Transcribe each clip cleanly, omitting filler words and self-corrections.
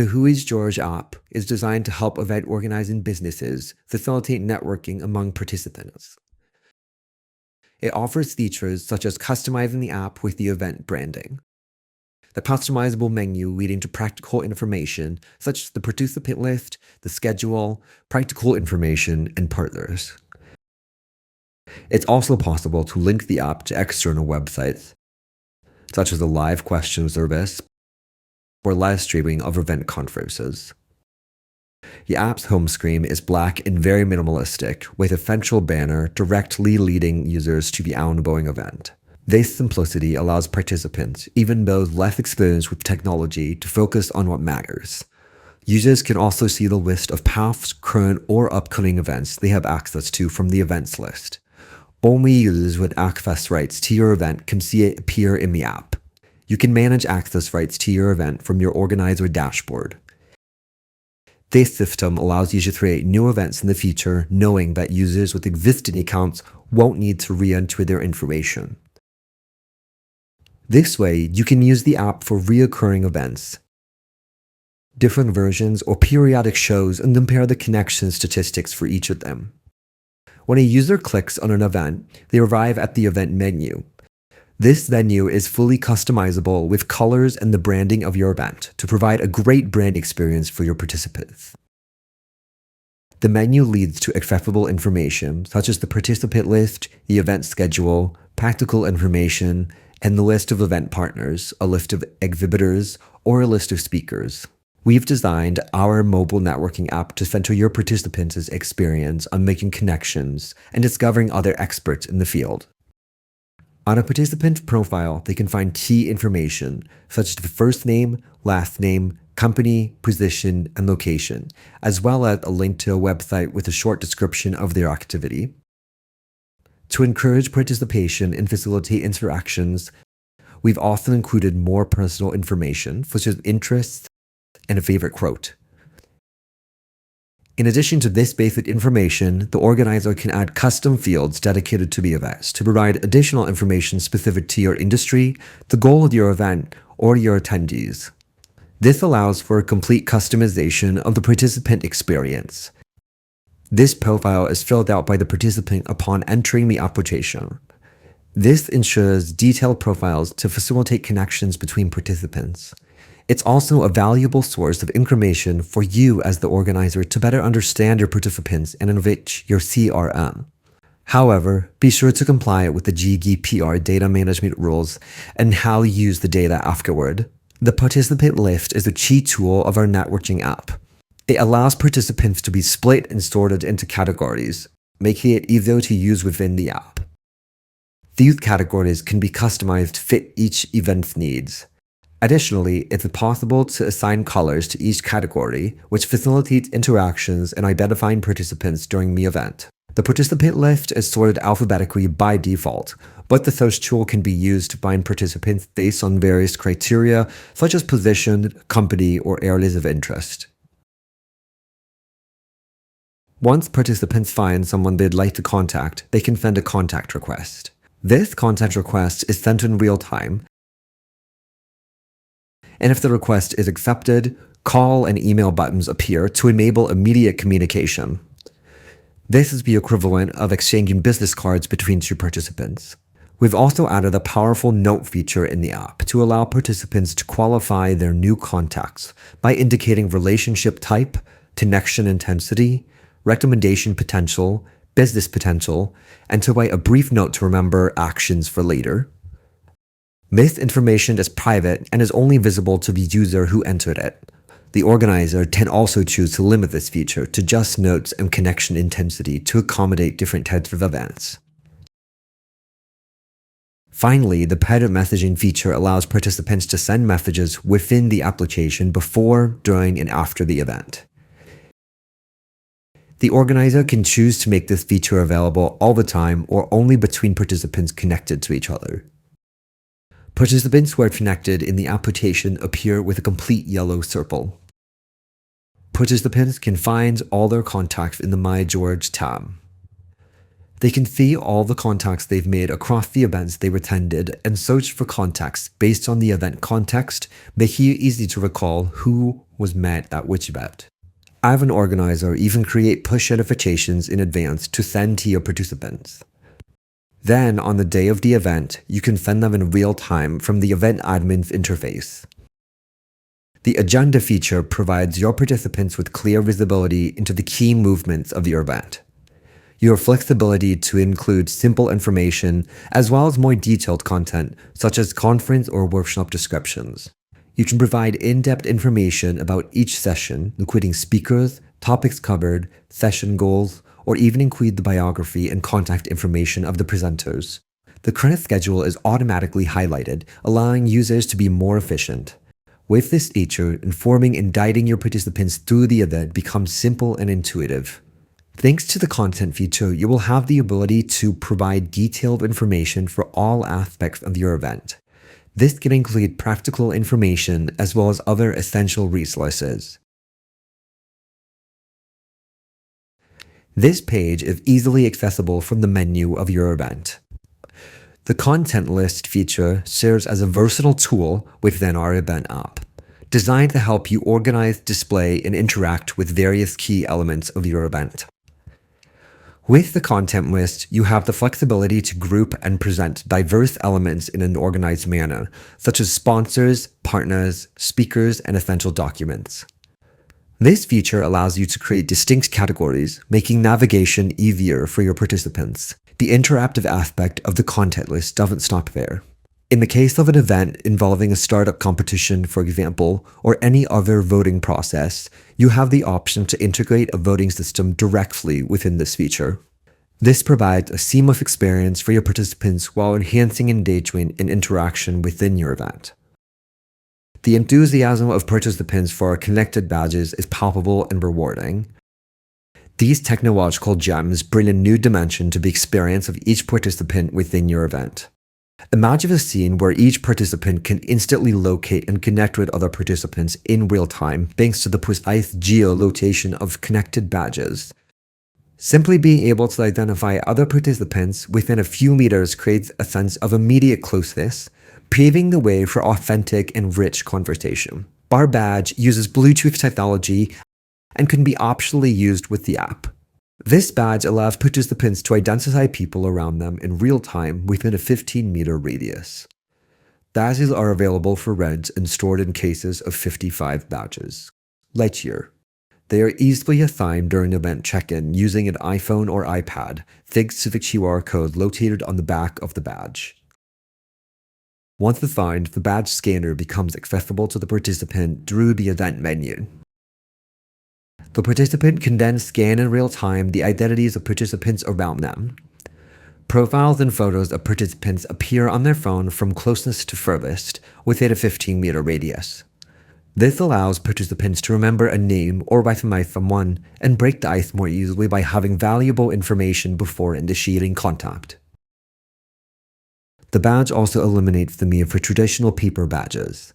The Who is George app is designed to help event organizing businesses facilitate networking among participants. It offers features such as customizing the app with the event branding, the customizable menu leading to practical information such as the participant list, the schedule, practical information, and partners. It's also possible to link the app to external websites, such as a live question service or live streaming of event conferences. The app's home screen is black and very minimalistic, with a central banner directly leading users to the ongoing event. This simplicity allows participants, even those less experienced with technology, to focus on what matters. Users can also see the list of past, current, or upcoming events they have access to from the events list. Only users with access rights to your event can see it appear in the app. You can manage access rights to your event from your organizer dashboard. This system allows you to create new events in the future, knowing that users with existing accounts won't need to re-enter their information. This way, you can use the app for reoccurring events, different versions, or periodic shows and compare the connection statistics for each of them. When a user clicks on an event, they arrive at the event menu. This menu is fully customizable with colors and the branding of your event to provide a great brand experience for your participants. The menu leads to accessible information such as the participant list, the event schedule, practical information, and the list of event partners, a list of exhibitors, or a list of speakers. We've designed our mobile networking app to center your participants' experience on making connections and discovering other experts in the field. On a participant profile, they can find key information such as the first name, last name, company, position, and location, as well as a link to a website with a short description of their activity. To encourage participation and facilitate interactions, we've often included more personal information, such as interests and a favorite quote. In addition to this basic information, the organizer can add custom fields dedicated to the events to provide additional information specific to your industry, the goal of your event, or your attendees. This allows for a complete customization of the participant experience. This profile is filled out by the participant upon entering the application. This ensures detailed profiles to facilitate connections between participants. It's also a valuable source of information for you as the organizer to better understand your participants and enrich your CRM. However, be sure to comply with the GDPR data management rules and how you use the data afterward. The participant list is a key tool of our networking app. It allows participants to be split and sorted into categories, making it easier to use within the app. These categories can be customized to fit each event's needs. Additionally, it's possible to assign colors to each category, which facilitates interactions and identifying participants during the event. The participant list is sorted alphabetically by default, but the search tool can be used to find participants based on various criteria, such as position, company, or areas of interest. Once participants find someone they'd like to contact, they can send a contact request. This contact request is sent in real time, and if the request is accepted, call and email buttons appear to enable immediate communication. This is the equivalent of exchanging business cards between two participants. We've also added a powerful note feature in the app to allow participants to qualify their new contacts by indicating relationship type, connection intensity, recommendation potential, business potential, and to write a brief note to remember actions for later. This information is private and is only visible to the user who entered it. The organizer can also choose to limit this feature to just notes and connection intensity to accommodate different types of events. Finally, the private messaging feature allows participants to send messages within the application before, during, and after the event. The organizer can choose to make this feature available all the time or only between participants connected to each other. Participants who are connected in the application appear with a complete yellow circle. Participants can find all their contacts in the My George tab. They can see all the contacts they've made across the events they've attended and search for contacts based on the event context, making it easy to recall who was met at which event. Have an organizer even create push notifications in advance to send to your participants. Then, on the day of the event, you can send them in real time from the event admin's interface. The agenda feature provides your participants with clear visibility into the key movements of your event. Your flexibility to include simple information as well as more detailed content, such as conference or workshop descriptions. You can provide in-depth information about each session, including speakers, topics covered, session goals, or even include the biography and contact information of the presenters. The credit schedule is automatically highlighted, allowing users to be more efficient. With this feature, informing and guiding your participants through the event becomes simple and intuitive. Thanks to the content feature, you will have the ability to provide detailed information for all aspects of your event. This can include practical information as well as other essential resources. This page is easily accessible from the menu of your event. The content list feature serves as a versatile tool within our event app, designed to help you organize, display, and interact with various key elements of your event. With the content list, you have the flexibility to group and present diverse elements in an organized manner, such as sponsors, partners, speakers, and essential documents. This feature allows you to create distinct categories, making navigation easier for your participants. The interactive aspect of the content list doesn't stop there. In the case of an event involving a startup competition, for example, or any other voting process, you have the option to integrate a voting system directly within this feature. This provides a seamless experience for your participants while enhancing engagement and interaction within your event. The enthusiasm of participants for our connected badges is palpable and rewarding. These technological gems bring a new dimension to the experience of each participant within your event. Imagine a scene where each participant can instantly locate and connect with other participants in real time thanks to the precise geolocation of connected badges. Simply being able to identify other participants within a few meters creates a sense of immediate closeness, paving the way for authentic and rich conversation. Our badge uses Bluetooth technology and can be optionally used with the app. This badge allows participants to identify people around them in real time within a 15-meter radius. Badges are available for rent and stored in cases of 55 badges. Lightyear. They are easily assigned during event check-in using an iPhone or iPad, thanks to the QR code located on the back of the badge. Once assigned, the badge scanner becomes accessible to the participant through the event menu. The participant can then scan in real time the identities of participants around them. Profiles and photos of participants appear on their phone from closest to furthest within a 15-meter radius. This allows participants to remember a name or recognize someone and break the ice more easily by having valuable information before initiating contact. The badge also eliminates the need for traditional paper badges.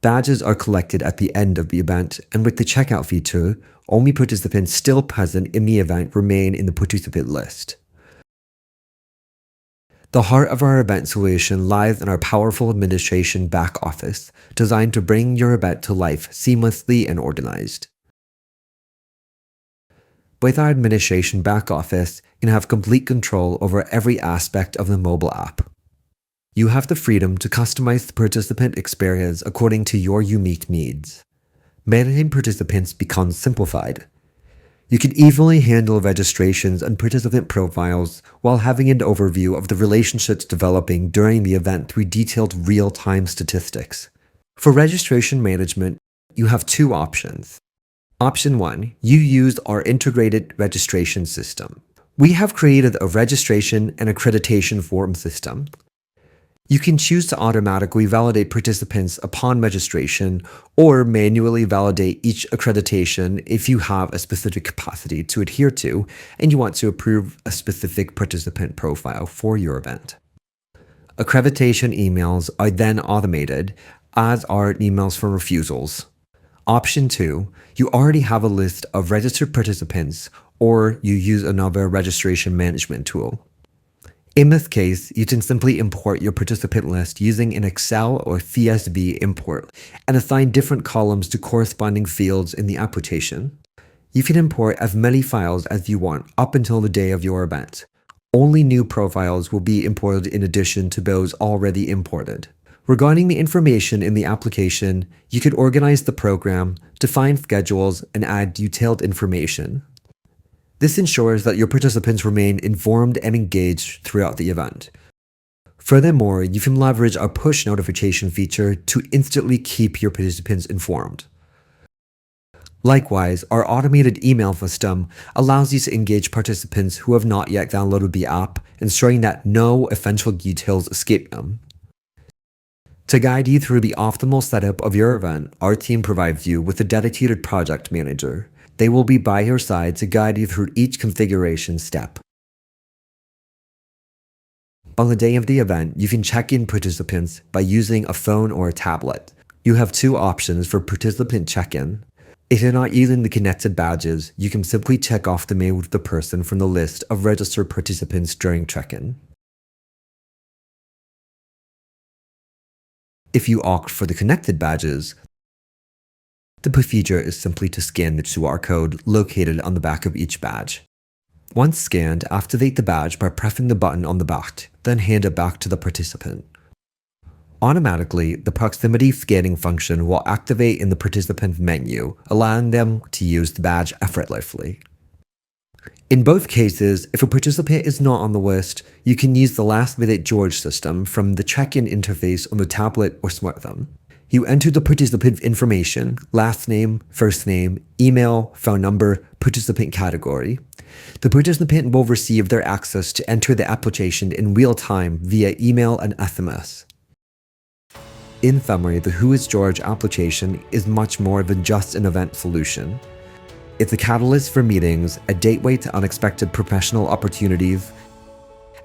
Badges are collected at the end of the event, and with the checkout feature, only participants still present in the event remain in the participant list. The heart of our event solution lies in our powerful administration back office, designed to bring your event to life seamlessly and organized. With our administration back office, you can have complete control over every aspect of the mobile app. You have the freedom to customize the participant experience according to your unique needs. Managing participants becomes simplified. You can easily handle registrations and participant profiles while having an overview of the relationships developing during the event through detailed real-time statistics. For registration management, you have two options. Option 1, you use our integrated registration system. We have created a registration and accreditation form system. You can choose to automatically validate participants upon registration or manually validate each accreditation if you have a specific capacity to adhere to and you want to approve a specific participant profile for your event. Accreditation emails are then automated, as are emails for refusals. Option 2, you already have a list of registered participants or you use another registration management tool. In this case, you can simply import your participant list using an Excel or CSV import and assign different columns to corresponding fields in the application. You can import as many files as you want up until the day of your event. Only new profiles will be imported in addition to those already imported. Regarding the information in the application, you could organize the program, define schedules, and add detailed information. This ensures that your participants remain informed and engaged throughout the event. Furthermore, you can leverage our push notification feature to instantly keep your participants informed. Likewise, our automated email system allows you to engage participants who have not yet downloaded the app, ensuring that no essential details escape them. To guide you through the optimal setup of your event, our team provides you with a dedicated project manager. They will be by your side to guide you through each configuration step. On the day of the event, you can check in participants by using a phone or a tablet. You have two options for participant check-in. If you're not using the connected badges, you can simply check off the name of the person from the list of registered participants during check-in. If you opt for the connected badges, the procedure is simply to scan the QR code located on the back of each badge. Once scanned, activate the badge by pressing the button on the back, then hand it back to the participant. Automatically, the proximity scanning function will activate in the participant menu, allowing them to use the badge effortlessly. In both cases, if a participant is not on the list, you can use the last-minute George system from the check-in interface on the tablet or smartphone. You enter the participant information, last name, first name, email, phone number, participant category. The participant will receive their access to enter the application in real time via email and SMS. In summary, the Who is George application is much more than just an event solution. It's a catalyst for meetings, a gateway to unexpected professional opportunities,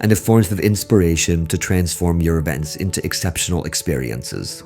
and a source of inspiration to transform your events into exceptional experiences.